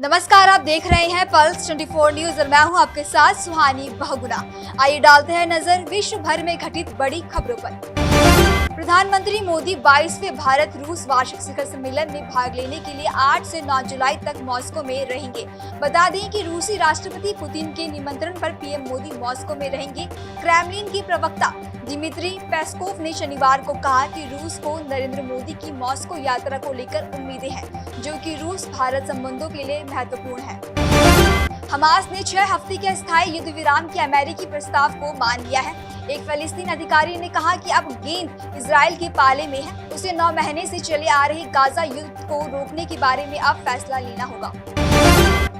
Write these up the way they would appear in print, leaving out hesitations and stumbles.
नमस्कार, आप देख रहे हैं पल्स 24 न्यूज और मैं हूं आपके साथ सुहानी बहुगुना। आइए डालते हैं नजर विश्व भर में घटित बड़ी खबरों पर। प्रधानमंत्री मोदी 22वें भारत रूस वार्षिक शिखर सम्मेलन में भाग लेने के लिए 8 से 9 जुलाई तक मॉस्को में रहेंगे। बता दें कि रूसी राष्ट्रपति पुतिन के निमंत्रण पर पीएम मोदी मॉस्को में रहेंगे। क्रेमलिन की प्रवक्ता दिमित्री पेस्कोव ने शनिवार को कहा कि रूस को नरेंद्र मोदी की मॉस्को यात्रा को लेकर उम्मीदें हैं, जो कि रूस भारत संबंधों के लिए महत्वपूर्ण है। हमास ने 6 हफ्ते के अस्थायी युद्ध विराम के अमेरिकी प्रस्ताव को मान लिया है। एक फलस्तीनी अधिकारी ने कहा कि अब गेंद इजराइल के पाले में है। उसे 9 महीने से चले आ रहे गाजा युद्ध को रोकने के बारे में अब फैसला लेना होगा।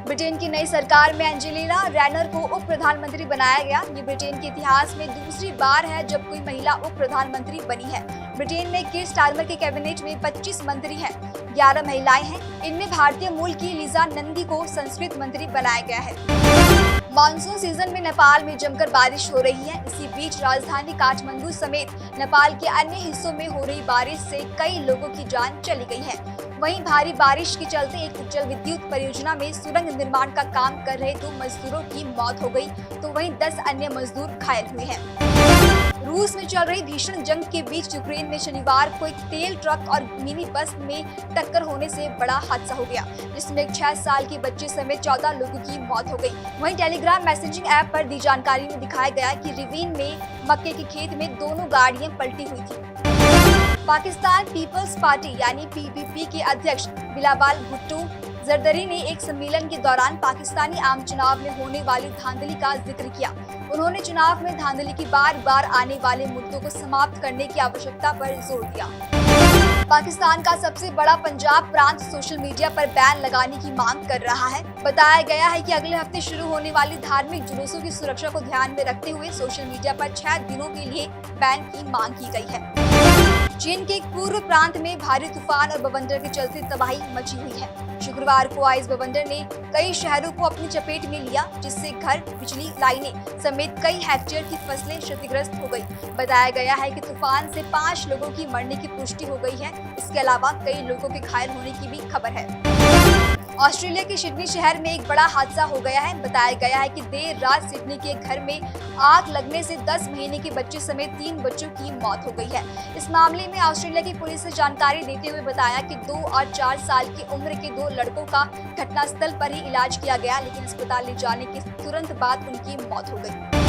ब्रिटेन की नई सरकार में एंजेलिना रैनर को उप प्रधानमंत्री बनाया गया। ये ब्रिटेन के इतिहास में दूसरी बार है जब कोई महिला उप प्रधानमंत्री बनी है। ब्रिटेन में कीर स्टारमर के कैबिनेट में 25 मंत्री हैं, 11 महिलाएं हैं। इनमें भारतीय मूल की लिजा नंदी को संस्कृत मंत्री बनाया गया है। मानसून सीजन में नेपाल में जमकर बारिश हो रही है। इसी बीच राजधानी काठमांडू समेत नेपाल के अन्य हिस्सों में हो रही बारिश से कई लोगों की जान चली गई है। वहीं भारी बारिश के चलते एक जल विद्युत परियोजना में सुरंग निर्माण का काम कर रहे 2 मजदूरों की मौत हो गई, तो वहीं 10 अन्य मजदूर घायल हुए हैं। रूस में चल रही भीषण जंग के बीच यूक्रेन में शनिवार को एक तेल ट्रक और मिनी बस में टक्कर होने से बड़ा हादसा हो गया, जिसमें एक 6 साल के बच्चे समेत 14 लोगों की मौत हो गई। वहीं टेलीग्राम मैसेजिंग ऐप पर दी जानकारी में दिखाया गया कि रिवीन में मक्के के खेत में दोनों गाड़ियां पलटी हुई थी। पाकिस्तान पीपल्स पार्टी यानी पीपीपी के अध्यक्ष बिलावल भुट्टो जरदरी ने एक सम्मेलन के दौरान पाकिस्तानी आम चुनाव में होने वाली धांधली का जिक्र किया। उन्होंने चुनाव में धांधली की बार आने वाले मुद्दों को समाप्त करने की आवश्यकता पर जोर दिया। पाकिस्तान का सबसे बड़ा पंजाब प्रांत सोशल मीडिया पर बैन लगाने की मांग कर रहा है। बताया गया है कि अगले हफ्ते शुरू होने वाली धार्मिक जुलूसों की सुरक्षा को ध्यान में रखते हुए सोशल मीडिया पर 6 दिनों के लिए बैन की मांग की गई है। चीन के एक पूर्व प्रांत में भारी तूफान और बवंडर के चलते तबाही मची हुई है। शुक्रवार को आए इस बवंडर ने कई शहरों को अपनी चपेट में लिया, जिससे घर, बिजली लाइनें समेत कई हेक्टेयर की फसलें क्षतिग्रस्त हो गई। बताया गया है कि तूफान से 5 लोगों की मरने की पुष्टि हो गई है। इसके अलावा कई लोगों के घायल होने की भी खबर है। ऑस्ट्रेलिया के सिडनी शहर में एक बड़ा हादसा हो गया है। बताया गया है कि देर रात सिडनी के घर में आग लगने से 10 महीने के बच्चे समेत 3 बच्चों की मौत हो गई है। इस मामले में ऑस्ट्रेलिया की पुलिस ने जानकारी देते हुए बताया कि 2 और 4 साल की उम्र के 2 लड़कों का घटनास्थल पर ही इलाज किया गया, लेकिन अस्पताल ले जाने के तुरंत बाद उनकी मौत हो गई।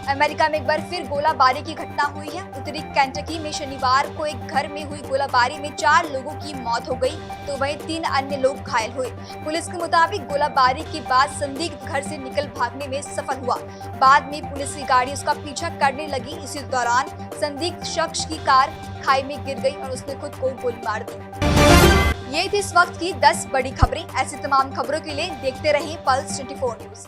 अमेरिका में एक बार फिर गोलाबारी की घटना हुई है। उत्तरी केंटकी में शनिवार को एक घर में हुई गोलाबारी में 4 लोगों की मौत हो गई, तो वहीं 3 अन्य लोग घायल हुए। पुलिस के मुताबिक गोलाबारी के बाद संदिग्ध घर से निकल भागने में सफल हुआ। बाद में पुलिस की गाड़ी उसका पीछा करने लगी। इसी दौरान संदिग्ध शख्स की कार खाई में गिर गई और उसने खुद को गोली मार दी। ये थी इस वक्त की 10 बड़ी खबरें। ऐसी तमाम खबरों के लिए देखते रहें पल्स 24 न्यूज।